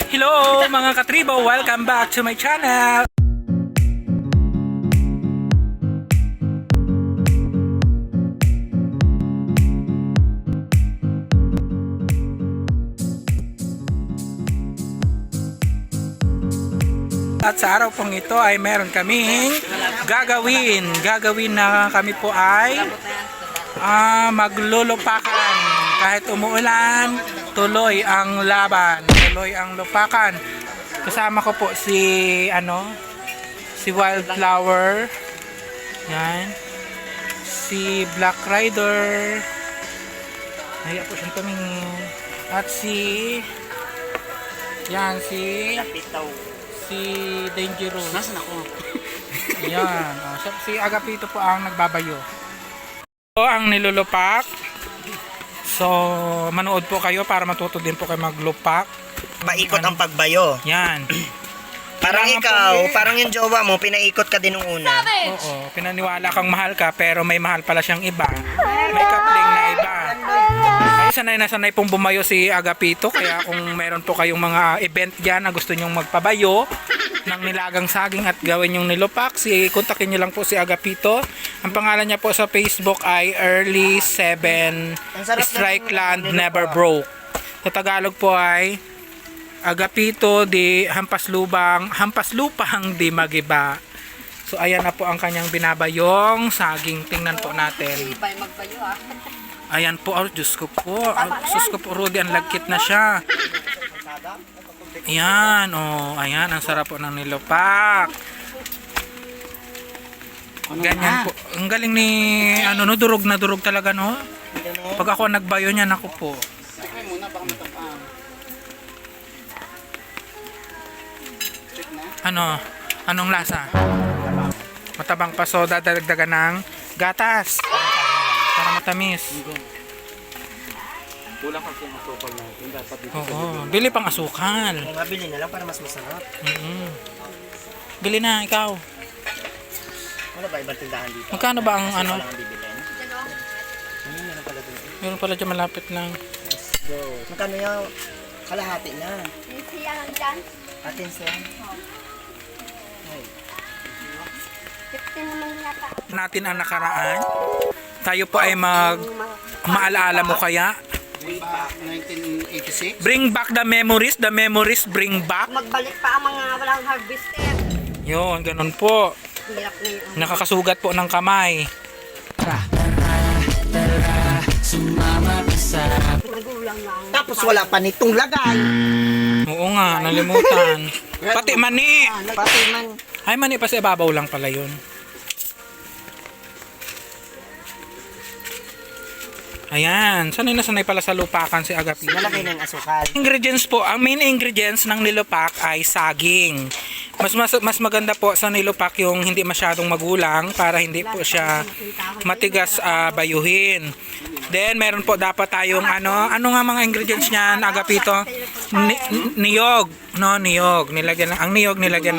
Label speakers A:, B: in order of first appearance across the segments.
A: Hello mga katribo! Welcome back to my channel! At sa araw pong ito ay meron kaming gagawin na kami po ay maglulupakan. Kahit umuulan, tuloy ang laban, tuloy ang lupakan. Kasama ko po si Wildflower, yan, si Black Rider, naya po siyang tumingin, at si Dangerous.
B: Nasaan ako?
A: Yan, si Agapito po ang nagbabayo. Ito ang nilulupak. So, manood po kayo para matuto din po kayo maglupak.
B: Paikot ang pagbayo.
A: Yan.
B: Parang
A: Kailangan
B: ikaw,
A: po
B: parang yung jowa mo, pinaikot ka din nung una.
A: Oo, pinaniwala kang mahal ka pero may mahal pala siyang iba. May kapling na iba. Ay, sanay na sanay pong bumayo si Agapito. Kaya kung meron po kayong mga event dyan na gusto nyong magpabayo ng nilagang saging at gawin yung nilupak, kontakin nyo lang po si Agapito. Ang pangalan niya po sa Facebook ay Early 7 Strike Land Never Broke. Sa Tagalog po ay Agapito di hampas lupang di magiba. So ayan na po ang kanyang binabayong saging. Tingnan po natin. Ayan po, Diyos ko po. Diyos ko po, Rudy, ang lagkit na siya. Ayan, ayan, ang sarap po ng nilupak. Ganyan po. Ang galing ni, durog na durog talaga, no? Pag ako nagbayo niyan, ako po. Anong lasa? Matabang pa, so dadagdagan ng gatas para matamis.
C: Kulang kasi ang asukal natin. Dapat dito.
A: Oo, bili pang asukal.
B: Mabili na lang para mas masarap.
A: Bili na, ikaw.
B: Wala ba ibang tindahan dito?
A: Magkano ba ang
B: Lang ang bibilin. Meron pala dito.
A: Meron pala dyan malapit lang.
B: So, magkano yung kalahati na? Atin siya.
A: Natin ang nakaraan. Tayo po ay maalaala mo kaya?
C: 1986.
A: Bring back the memories bring back.
D: Magbalik pa ang mga walang harvester.
A: Yun, ganun po.
D: Hirap na yun.
A: Nakakasugat po ng kamay.
D: Nagulang na ang
B: Tapos wala pa nitong lagay.
A: Oo nga, nalimutan. Pati mani.
B: Pati man.
A: Ay, mani pa sa ibabaw lang pala yun. Ayan, sanay na sanay pala sa lupakan si Agapito.
B: Malaki ng asukal.
A: Ingredients po, ang main ingredients ng nilupak ay saging. Mas maganda po sa nilupak yung hindi masyadong magulang para hindi po siya matigas bayuhin. Then meron po dapat tayong ano nga mga ingredients niyan, Agapito? Niyog, no, niyog. Ang niyog nilagyan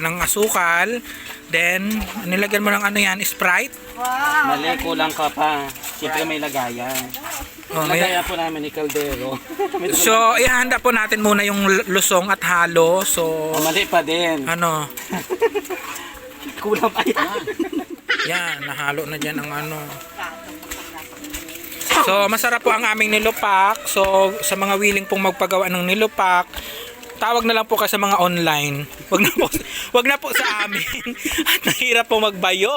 A: ng asukal. Then nilagyan mo ng Sprite.
C: Mali, kulang ka pa. Siyempre may lagayan. Lagayan po namin ni Caldero.
A: So, ihanda po natin muna yung lusong at halo. So,
C: Mali pa din. Kulang pa yan.
A: Yan, nahalo na dyan ang So, masarap po ang aming nilupak. So, sa mga willing pong magpagawa ng nilupak, tawag na lang po kayo sa mga online. Wag na po sa amin. At nahirap po magbayo.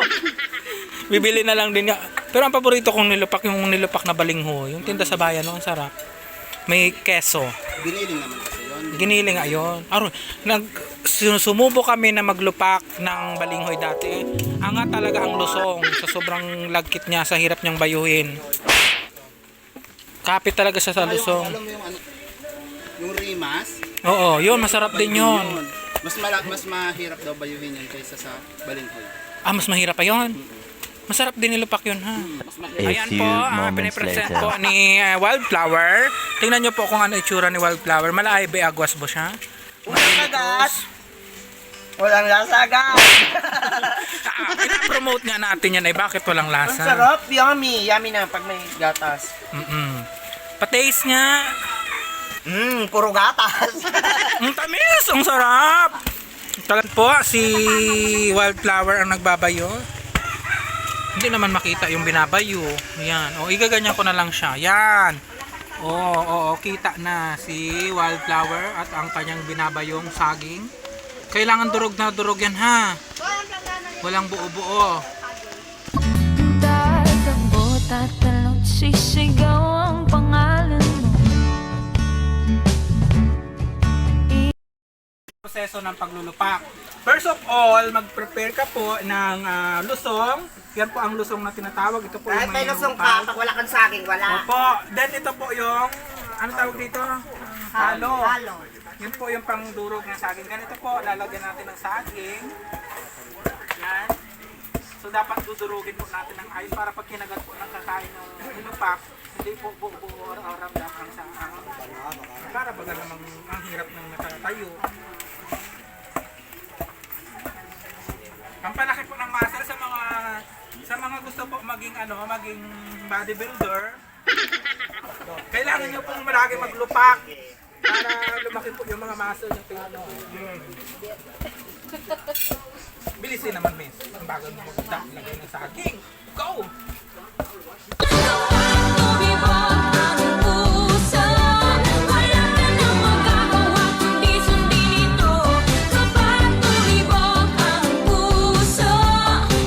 A: Bibili na lang din niya. Pero ang paborito kong nilupak, yung nilupak na balinghoy. Yung tinda sa bayan, no? Ang sarap. May keso.
C: Giniling naman kasi yun.
A: Giniling ayon. Sumubo kami na maglupak ng balinghoy dati. Angat talaga ang lusong sa sobrang lagkit niya, sa hirap niyang bayuhin. Kapit talaga siya sa lusong.
C: Alam mo yung rimas?
A: Oo, yun, masarap din yun.
C: Mas mahirap daw bayuhin yun kaysa sa balinghoy.
A: Mas mahirap pa yun. Masarap din nilupak yun, ha? Ayan po, pinipresent po ni Wildflower. Tingnan nyo po kung ano itsura ni Wildflower. Malay ba agwas ba siya?
B: Walang lasa, guys.
A: Pinapromote nga natin yan ay bakit walang
B: Ang
A: lasa.
B: sarap, yummy. Yummy na pag may gatas.
A: Pa-taste nga.
B: Puro gatas.
A: Ang tamis, ang sarap. Talan po, si Wildflower ang nagbabayo. Hindi naman makita yung binabayo. Yan. O, igaganyan ko na lang siya. Yan. Oo, kita na si Wildflower at ang kanyang binabayong saging. Kailangan durog na durog yan, ha? Walang buo-buo.
E: Tatakbo, tatalon, sisigaw ang pangalan mo.
A: Proseso ng paglulupak. First of all, mag-prepare ka po ng lusong. Yan po ang lusong na tinatawag. Ito po
D: Kahit
A: yung
D: may
A: mga
D: lusong
A: lulupak.
D: ka, pag wala kang saging, wala.
A: Opo. Then ito po yung, ano tawag dito? Halo.
D: Halo.
A: Yun po yung pangdurog ng saging. Ganito po, lalagyan natin ng saging. Yan. So dapat dudurugin po natin ng ice para pag kinagat po ng kakain ng inupak, hindi po buo-buo or ramdam ang saang. Para baga namang ang hirap ng nakatayo. Ang palaki po ng muscle sa mga gusto po maging maging bodybuilder. Kailangan niyo pong malagi maglupak para lumaki po yung mga muscle niyo. Tingnan mo. Bilisin naman, miss. Ang bagal mo maglagay ng saging. Go!
E: Tumibok ang puso, wala ka nang magagawa kundi sundin ito. Kapag tumibok ang puso,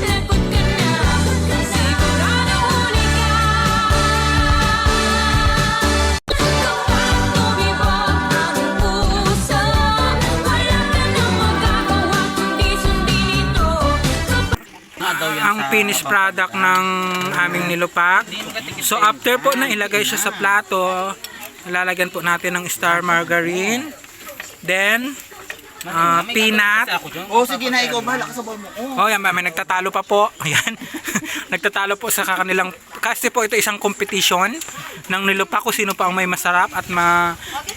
E: lagot ka na, sigurado huli ka. Kapag tumibok ang puso, wala ka nang magagawa kundi sundin ito.
A: Ang finished product ng aming nilupak. So after po na ilagay siya sa plato, lalagyan po natin ng star margarine. Then peanut.
B: Sige na, ikaw bahala ka sa ball mo.
A: Oh, yan, may nagtatalo pa po. Ayan. Nagtatalo po sa kanilang, kasi po ito isang competition ng nilupak kung sino pa ang may masarap at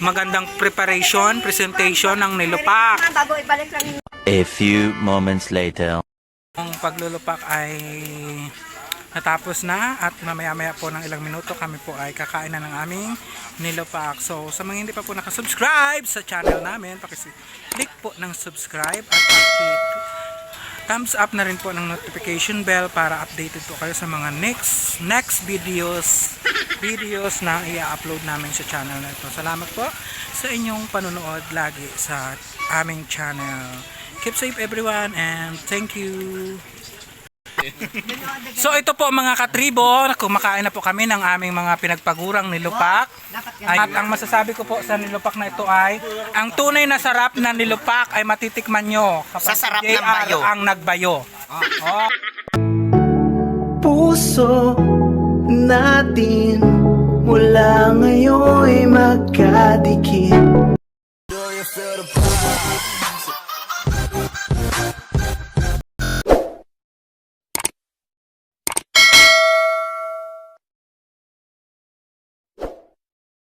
A: magandang presentation ng nilupak.
D: Bago ibalik lang yung
F: A few moments later.
A: Ang paglulupak ay natapos na at mamaya-maya po ng ilang minuto kami po ay kakain na ng aming nilupak. So sa mga hindi pa po nakasubscribe sa channel namin, pakiclick po ng subscribe at pakiclick thumbs up na rin po ng notification bell para updated po kayo sa mga next videos na i-upload namin sa channel na ito. Salamat po sa inyong panonood lagi sa aming channel. Keep safe everyone and thank you. So ito po mga katribo, kumakain na po kami ng aming mga pinagpagurang nilupak. At ang masasabi ko po sa nilupak na ito ay, ang tunay na sarap na nilupak ay matitikman nyo kapag
B: Sa sarap ng
A: JR
B: bayo.
A: ang nagbayo. Oh.
G: Puso natin mula ngayon'y magkadikit.